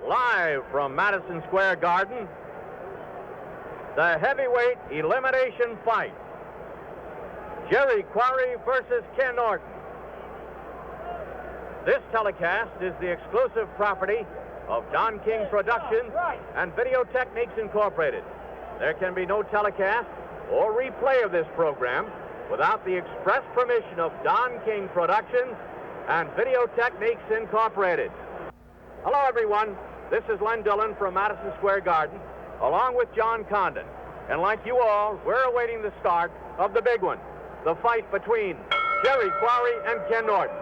Live from Madison Square Garden, the heavyweight elimination fight. Jerry Quarry versus Ken Norton. This telecast is the exclusive property of Don King Productions and Video Techniques Incorporated. There can be no telecast or replay of this program without the express permission of Don King Productions and Video Techniques Incorporated. Hello, everyone. This is Len Dillon from Madison Square Garden, along with John Condon. And like you all, we're awaiting the start of the big one, the fight between Jerry Quarry and Ken Norton.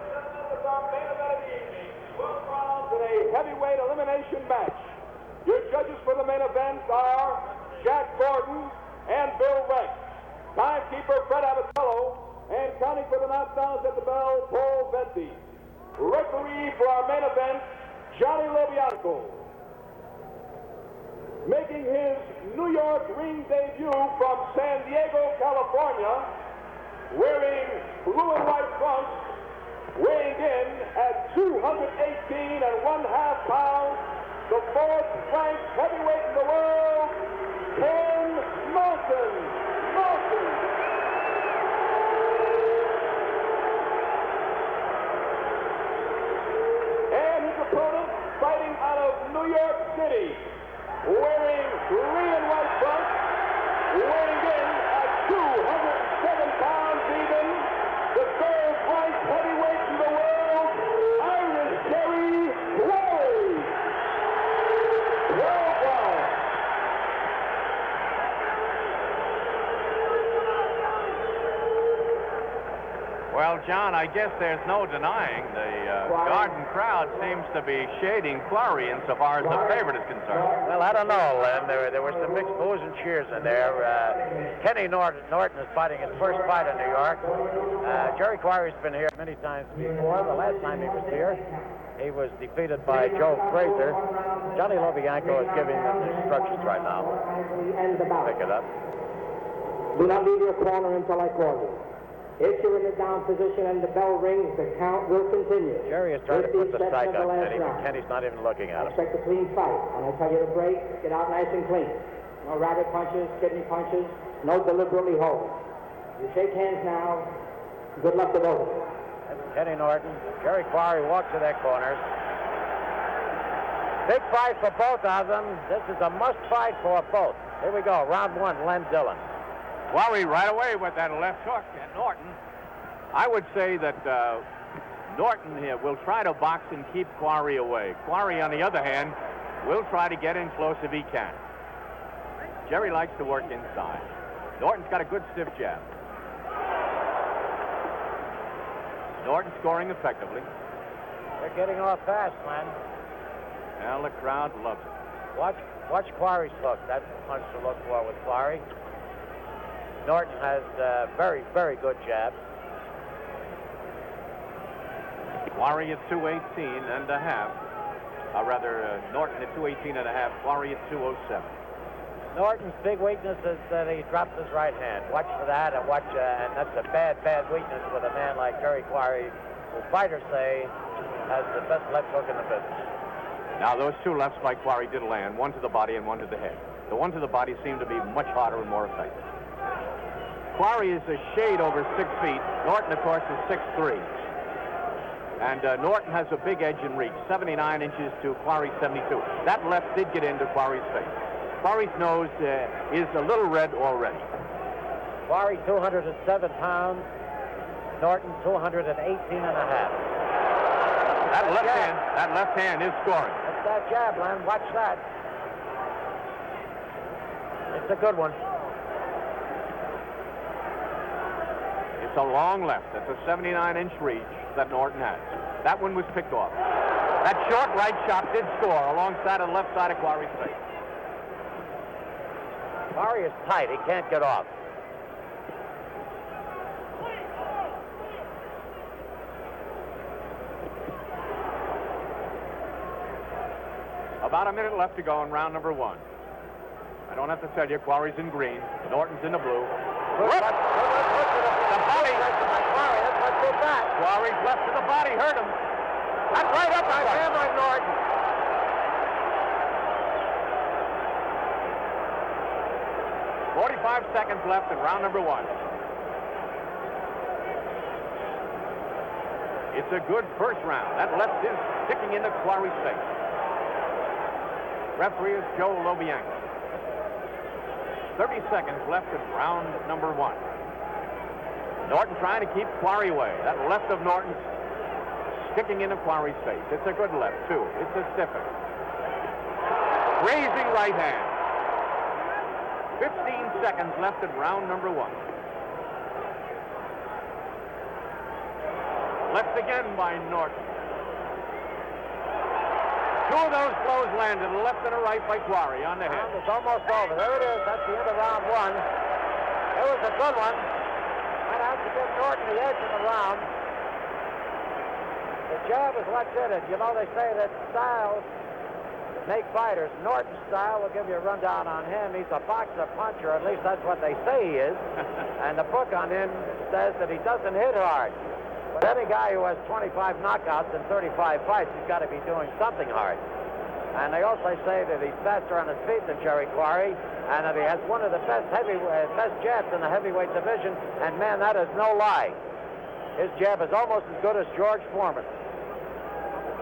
A heavyweight elimination match. Your judges for the main event are Jack Gordon and Bill Rex. Timekeeper Fred Abatello, and counting for the knockdowns at the bell, Paul Venti. Referee for our main event, Johnny Lobianco. Making his New York ring debut from San Diego, California, wearing blue and white trunks, weighing in at 218.5 pounds, the fourth-ranked heavyweight in the world, Ken Norton. And his opponent, fighting out of New York City, wearing green and white trunks, weighing in at 207 pounds even, the third-ranked heavyweight in the world, Irish Jerry Quarry. Well, John, I guess there's no denying the Garden crowd seems to be shading Quarry insofar as the favorite is concerned. Well, I don't know, Len. There were some mixed boos and cheers in there. Kenny Norton is fighting his first fight in New York. Jerry Quarry's been here many times before. The last time he was here, he was defeated by Joe Frazier. Johnny Lobianco is giving them the instructions right now. Pick it up. Do not leave your corner until I call you. If you're in the down position and the bell rings, the count will continue. Jerry is trying to put the strike on Kenny, but Kenny's not even looking at him. Expect a clean fight. When I tell you to break, get out nice and clean. No rabbit punches, kidney punches, no deliberately hold. You shake hands now. Good luck to both of you. That's Kenny Norton. Jerry Quarry walks to their corners. Big fight for both of them. This is a must fight for both. Here we go. Round one, Len Dillon. Quarry right away with that left hook at Norton. I would say that Norton here will try to box and keep Quarry away. Quarry, on the other hand, will try to get in close if he can. Jerry likes to work inside. Norton's got a good stiff jab. Norton scoring effectively. They're getting off fast, man. Well, the crowd loves it. Watch Quarry's look. That's much to look for with Quarry. Norton has very, very good jabs. Quarry at 218.5. Norton at 218.5. Quarry at 207. Norton's big weakness is that he drops his right hand. Watch for that, and and that's a bad weakness with a man like Jerry Quarry, who fighters say has the best left hook in the business. Now, those two lefts by Quarry did land, one to the body and one to the head. The one to the body seemed to be much harder and more effective. Quarry is a shade over 6 feet. Norton, of course, is 6'3". And Norton has a big edge in reach, 79 inches to Quarry's 72. That left did get into Quarry's face. Quarry's nose is a little red already. Quarry 207 pounds. Norton 218.5. That left hand is scoring. That's that jab, Len. Watch that. It's a good one. It's a long left. That's a 79-inch reach that Norton has. That one was picked off. That short right shot did score alongside of the left side of Quarry's face. Quarry is tight. He can't get off. About a minute left to go in round number one. I don't have to tell you, Quarry's in green. Norton's in the blue. The body. Quarry's left to the body hurt him. That's right up by Norton. 45 seconds left in round number 1. It's a good first round. That left is sticking into Quarry's face. Referee is Joe Lobianco. 30 seconds left in round number 1. Norton trying to keep Quarry away. That left of Norton's sticking into Quarry's face. It's a good left, too. It's a stiffer. Raising right hand. 15 seconds left in round number 1. Left again by Norton. 2 of those blows landed, a left and a right by Quarry on the head. It's almost over. There it is. That's the end of round 1. It was a good one. Might have to give Norton the edge in the round. The jab is what did it. You know, they say that styles make fighters. Norton's style will give you a rundown on him. He's a boxer puncher, at least that's what they say he is. And the book on him says that he doesn't hit hard. But any guy who has 25 knockouts in 35 fights, he's got to be doing something hard. And they also say that he's faster on his feet than Jerry Quarry, and that he has one of the best jabs in the heavyweight division. And man, that is no lie. His jab is almost as good as George Foreman.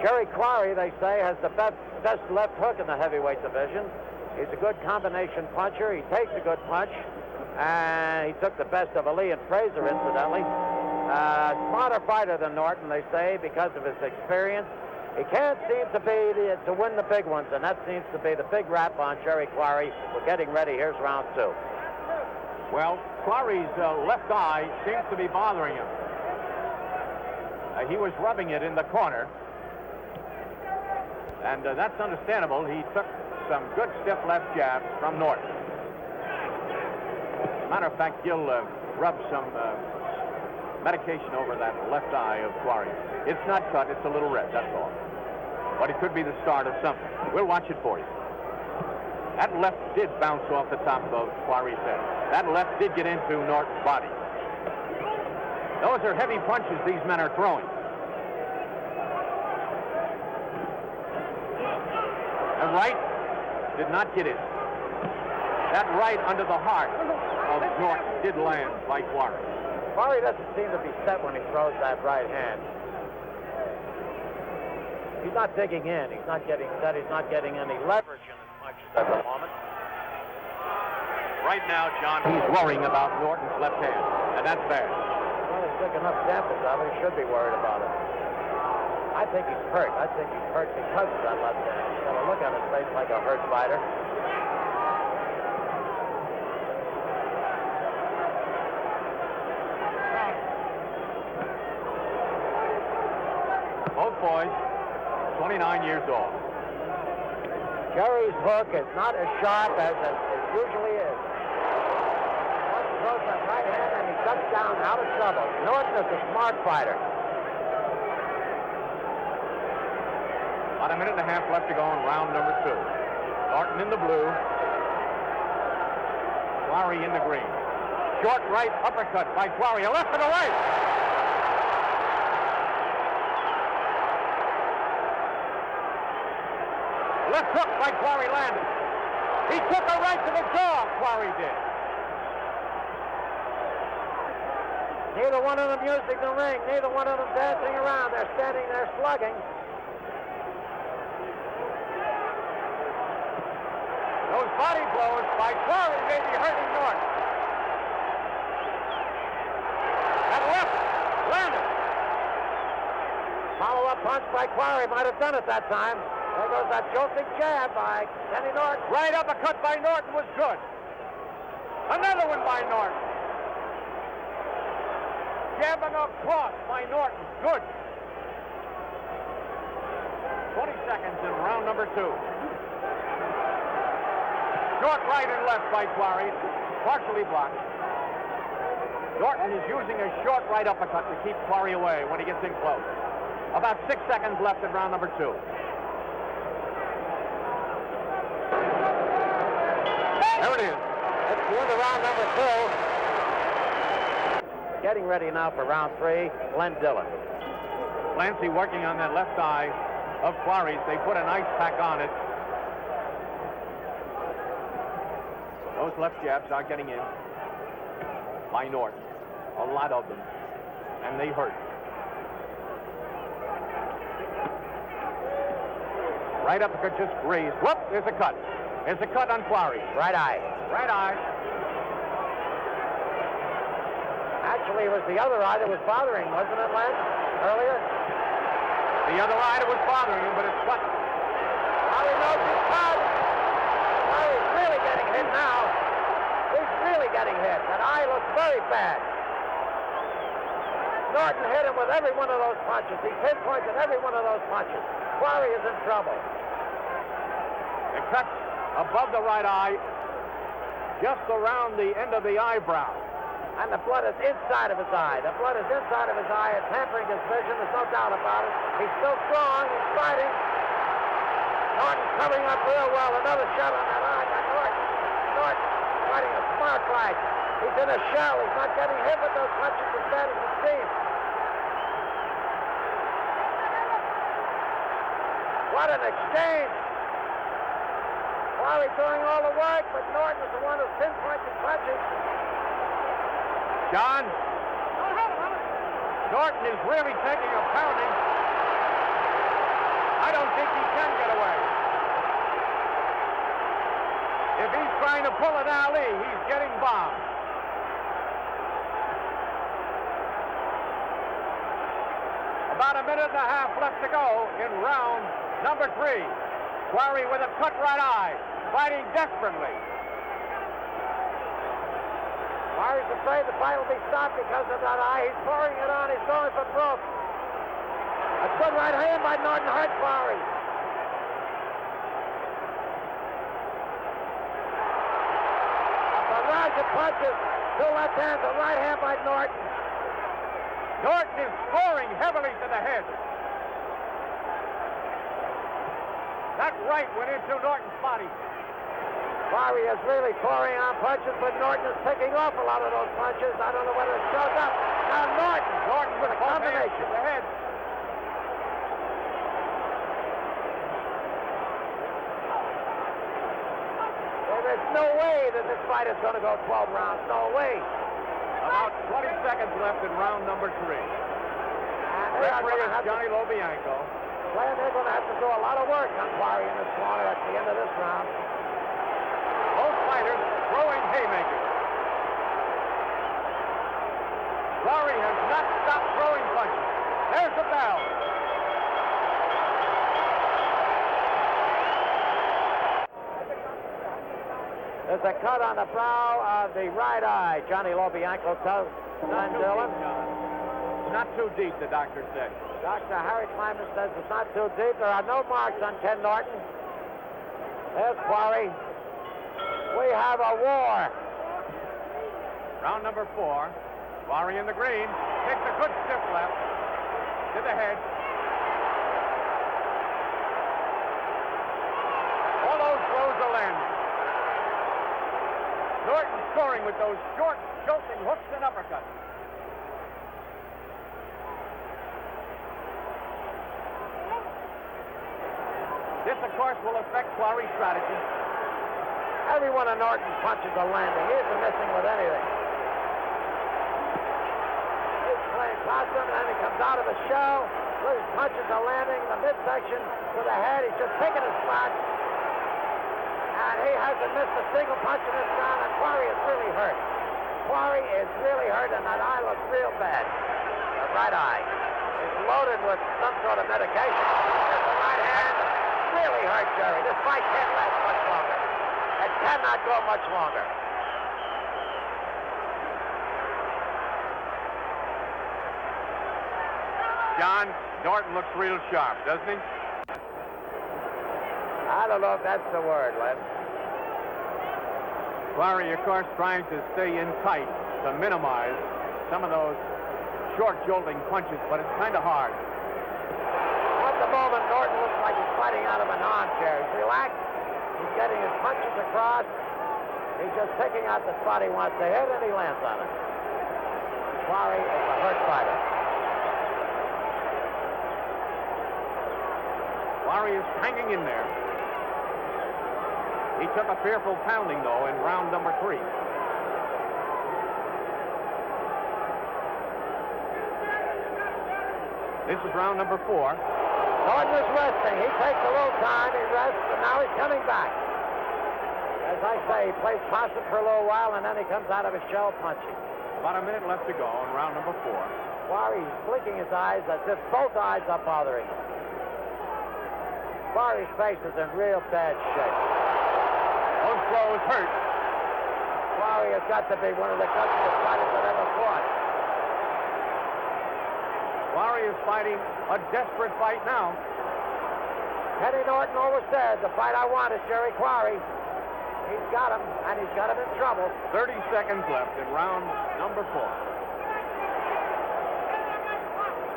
Jerry Quarry, they say, has the best left hook in the heavyweight division. He's a good combination puncher. He takes a good punch, and he took the best of Ali and Fraser, incidentally. Smarter fighter than Norton, they say, because of his experience. He can't seem to to win the big ones, and that seems to be the big rap on Jerry Quarry. We're getting ready. Here's round 2. Well, Quarry's left eye seems to be bothering him. He was rubbing it in the corner, and that's understandable. He took some good stiff left jabs from Norton. As a matter of fact, Gil rubbed some medication over that left eye of Quarry. It's not cut, it's a little red, that's all. But it could be the start of something. We'll watch it for you. That left did bounce off the top of Quarry's head. That left did get into Norton's body. Those are heavy punches these men are throwing. The right did not get it. That right under the heart of Norton did land by Quarry. Quarry doesn't seem to be set when he throws that right hand. He's not digging in. He's not getting set. He's not getting any leverage in his punches at the moment. Right now, John, he's worrying about Norton's left hand, and that's bad. Well, he took enough samples of it. He should be worried about it. I think he's hurt. I think he's hurt because of that left hand. He's got a look on his face like a hurt fighter. Both boys, 29 years old. Jerry's hook is not as sharp as it usually is. Once he throws that right hand and he ducks down out of trouble. Norton is a smart fighter. About a minute and a half left to go in round number 2. Norton in the blue. Quarry in the green. Short right uppercut by Quarry. A left and a right. Left hook by Quarry landed. He took a right to the jaw, Quarry did. Neither one of them using the ring. Neither one of them dancing around. They're standing there slugging. Those body blows by Quarry may be hurting Norton. That left landed. Follow-up punch by Quarry might have done it that time. There goes that jolting jab by Kenny Norton. Right uppercut by Norton was good. Another one by Norton. Jabbing across by Norton. Good. 20 seconds in round number 2. Short right and left by Quarry. Partially blocked. Norton is using a short right uppercut to keep Quarry away when he gets in close. About 6 seconds left in round number 2. There it is. That's the end of round number 2. Getting ready now for round 3, Glenn Dillon. Clancy working on that left eye of Quarry's. They put an ice pack on it. Those left jabs are getting in by Norton. A lot of them. And they hurt. Right uppercut just grazed. Whoop, there's a cut. There's a cut on Quarry. Right eye. Right eye. Actually, it was the other eye that was bothering, wasn't it, Len, earlier? The other eye that was bothering him, but it's cut. Quarry knows he's cut. Quarry's really getting hit now. He's really getting hit. That eye looks very bad. Norton hit him with every one of those punches. He pinpointed every one of those punches. Quarry is in trouble. It cuts above the right eye, just around the end of the eyebrow. And the blood is inside of his eye. The blood is inside of his eye. It's hampering his vision. There's no doubt about it. He's still strong. He's fighting. Norton covering up real well. Another shot on that eye by Norton. Norton fighting a smart fight. He's in a shell. He's not getting hit with those punches as bad as it seems. What an exchange. Quarry doing all the work, but Norton is the one who's pinpointing punches. John, Norton is really taking a pounding. I don't think he can get away. If he's trying to pull an Ali, he's getting bombed. About a minute and a half left to go in round number 3. Quarry with a cut right eye, fighting desperately. Quarry's afraid the fight will be stopped because of that eye. He's pouring it on. He's going for broke. A good right hand by Norton hurt Quarry. A barrage of punches. 2 left hands, a right hand by Norton. Norton is scoring heavily to the head. That right went into Norton's body. Quarry is really pouring on punches, but Norton is picking off a lot of those punches. I don't know whether it shows up. Now Norton with a combination. The head. There's no way that this fight is going to go 12 rounds. No way. About 20 seconds left in round number 3. Referee is Johnny Lobianco. Well, they're going to have to do a lot of work on Quarry in this corner at the end of this round. Both fighters throwing haymakers. Quarry has not stopped throwing punches. There's the bell. There's a cut on the brow of the right eye. Johnny Lobianco tells Don Dillon. Not too deep, the doctor said. Dr. Harry Kleiman says it's not too deep. There are no marks on Ken Norton. There's Quarry. We have a war. Round number 4. Quarry in the green. Takes a good stiff left to the head. All those blows are landing. Norton scoring with those short, jolting hooks and uppercuts. This, of course, will affect Quarry's strategy. Every one of Norton's punches are landing. He isn't missing with anything. He's playing possum, and then he comes out of the shell. His punches are landing in the midsection to the head. He's just picking his spots. And he hasn't missed a single punch in this round, and Quarry is really hurt. Quarry is really hurt, and that eye looks real bad. The right eye is loaded with some sort of medication. There's the right hand. Really hurt Jerry. This fight can't last much longer. It cannot go much longer. John, Norton looks real sharp, doesn't he? I don't know if that's the word, Len. Quarry, of course, trying to stay in tight to minimize some of those short, jolting punches, but it's kind of hard. At the moment, Norton looks like he's fighting out of an armchair. He's relaxed. He's getting his punches across. He's just picking out the spot he wants to hit, and he lands on it. Quarry is a hurt fighter. Quarry is hanging in there. He took a fearful pounding, though, in round number 3. This is round number 4. Norton is resting. He takes a little time. He rests, and now he's coming back. As I say, he plays possum for a little while, and then he comes out of his shell punching. About a minute left to go in round number 4. Quarry's blinking his eyes as if both eyes are bothering him. Quarry's face is in real bad shape. Those blows hurt. Quarry has got to be one of the gutsiest fighters that ever fought. Quarry is fighting a desperate fight now. Kenny Norton always said, the fight I want is Jerry Quarry. He's got him, and he's got him in trouble. 30 seconds left in round number 4.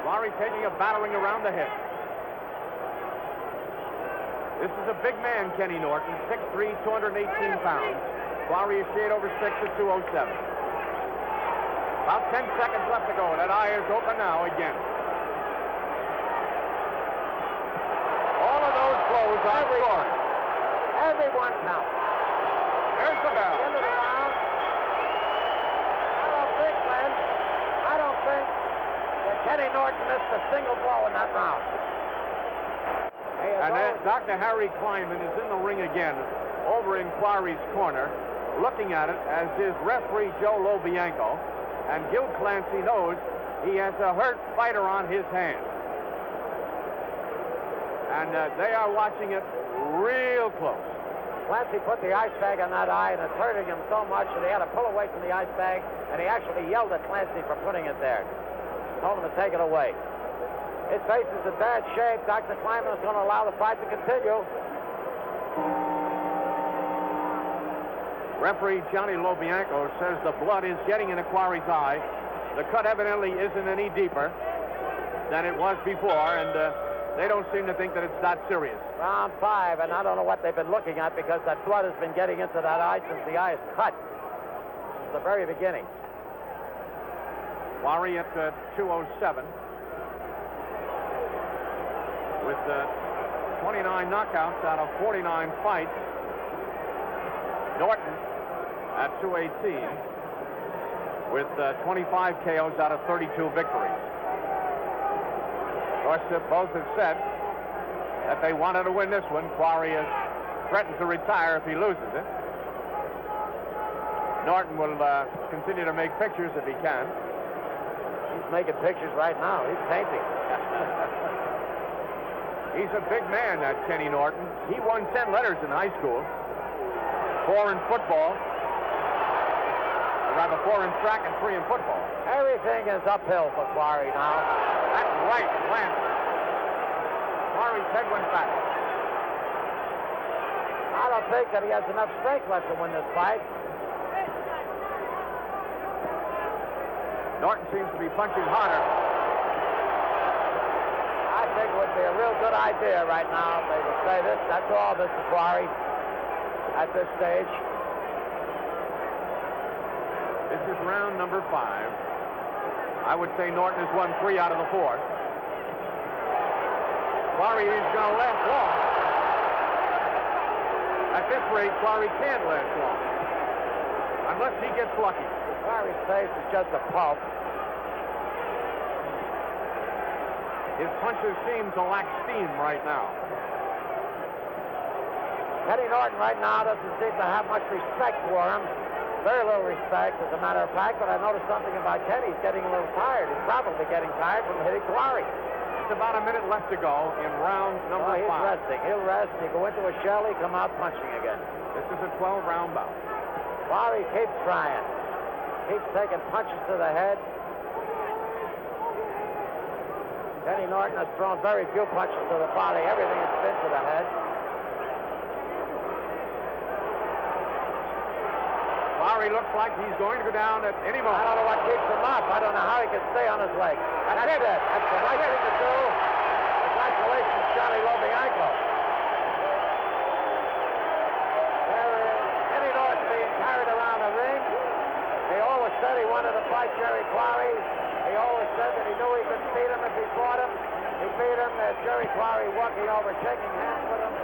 Quarry taking a battering around the head. This is a big man, Kenny Norton, 6'3", 218 pounds. Quarry is shade over 6 at 207. About 10 seconds left to go. That eye is open now again. All of those blows are scoring. Everyone counts. There's the bell. End of the round. I don't think, Glenn, that Kenny Norton missed a single blow in that round. And then Dr. Harry Kleinman is in the ring again, over in Quarry's corner, looking at it as is referee Joe Lobianco. And Gil Clancy knows he has a hurt fighter on his hands. And they are watching it real close. Clancy put the ice bag on that eye, and it's hurting him so much that he had to pull away from the ice bag, and he actually yelled at Clancy for putting it there. Told him to take it away. His face is in bad shape. Dr. Kleinman is going to allow the fight to continue. Referee Johnny Lobianco says the blood is getting into Quarry's eye. The cut evidently isn't any deeper than it was before, and they don't seem to think that it's that serious. Round 5, and I don't know what they've been looking at because that blood has been getting into that eye since the eye is cut. Since the very beginning. Quarry at 207. With 29 knockouts out of 49 fights. Norton at 218 with 25 KOs out of 32 victories. Of course, both have said that they wanted to win this one. Quarry has threatened to retire if he loses it. Norton will continue to make pictures if he can. He's making pictures right now. He's painting. He's a big man, that Kenny Norton. He won 10 letters in high school. 4 in football. Or rather, 4 in track and 3 in football. Everything is uphill for Quarry now. That's right, Lance. Quarry's head went back. I don't think that he has enough strength left to win this fight. Norton seems to be punching harder. I think it would be a real good idea right now if they would say this. That's all, Mr. Quarry, at this stage. This is round number 5. I would say Norton has won 3 out of the 4. Quarry is going to last long. At this rate, Quarry can't last long. Unless he gets lucky. Quarry's face is just a pulp. His punches seem to lack steam right now. Kenny Norton right now doesn't seem to have much respect for him. Very little respect, as a matter of fact, but I noticed something about Kenny. He's getting a little tired. He's probably getting tired from hitting Quarry. It's about a minute left to go in round number 5. He's resting. He'll rest. He'll go into a shell. He'll come out punching again. This is a 12-round bout. Quarry keeps trying. Keeps taking punches to the head. Kenny Norton has thrown very few punches to the body. Everything has been to the head. Quarry looks like he's going to go down at any moment. I don't know what keeps him up. I don't know how he can stay on his legs. That's it. That's the right thing to do. Congratulations, Johnny Lobianco. Kenny Norton being carried around the ring. He always said he wanted to fight Jerry Quarry. He always said that he knew he could beat him if he fought him. He beat him. There's Jerry Quarry walking over, shaking hands with him.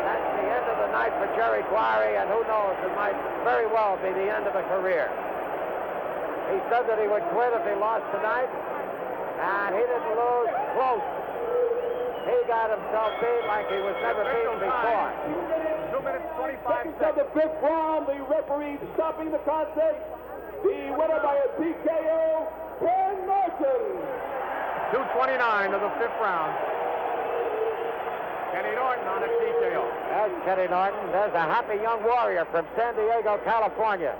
That's the end of the a night for Jerry Quarry, and who knows, it might very well be the end of a career. He said that he would quit if he lost tonight, and he didn't lose close. He got himself beat like he was never beaten before. 2 minutes, 25 seconds of the fifth round. The referee stopping the contest. The winner by a TKO, Ken Norton. 2:29 of the fifth round. Kenny Norton on a TKO. There's Kenny Norton. There's a happy young warrior from San Diego, California.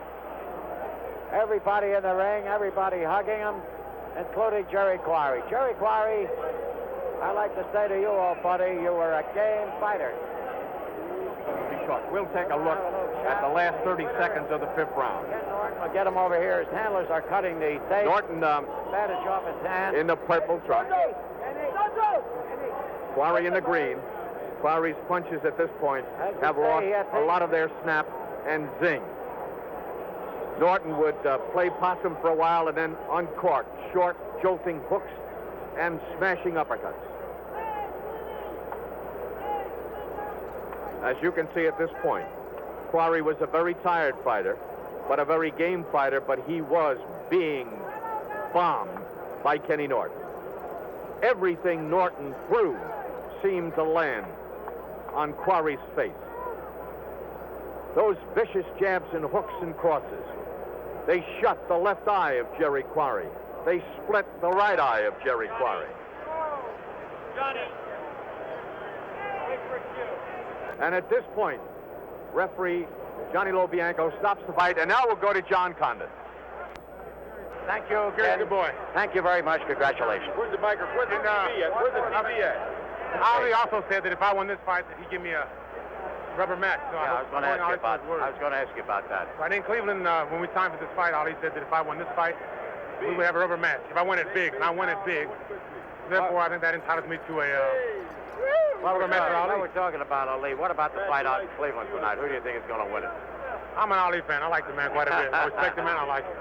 Everybody in the ring, everybody hugging him, including Jerry Quarry. Jerry Quarry, I like to say to you, old buddy, you were a game fighter. We'll take a look at the last 30 seconds of the fifth round. Ken Norton will get him over here. His handlers are cutting the tape. Norton bandage off his hand. in the purple truck. Quarry in the green. Quarry's punches at this point have lost a lot of their snap and zing. Norton would play possum for a while and then uncork short, jolting hooks and smashing uppercuts. As you can see at this point, Quarry was a very tired fighter, but a very game fighter, but he was being bombed by Kenny Norton. Everything Norton threw seemed to land on Quarry's face. Those vicious jabs and hooks and crosses, they shut the left eye of Jerry Quarry. They split the right eye of Jerry Quarry. Johnny. And at this point, referee Johnny Lobianco stops the fight, and now we'll go to John Condon. Thank you, Good boy. Thank you very much. Congratulations. Where's the microphone? Where's the TV at? Where's the TV at? Ali also said that if I won this fight, that he'd give me a rubber match. So I was going to ask you about that. Right in Cleveland, when we signed for this fight, Ali said that if I won this fight, we would have a rubber match. If I won it big, and I won it big, therefore I think that entitles me to a rubber match for Ali. What we're talking about, Ali. What about the fight out in Cleveland tonight? Who do you think is going to win it? I'm an Ali fan. I like the man quite a bit. I respect the man. I like him.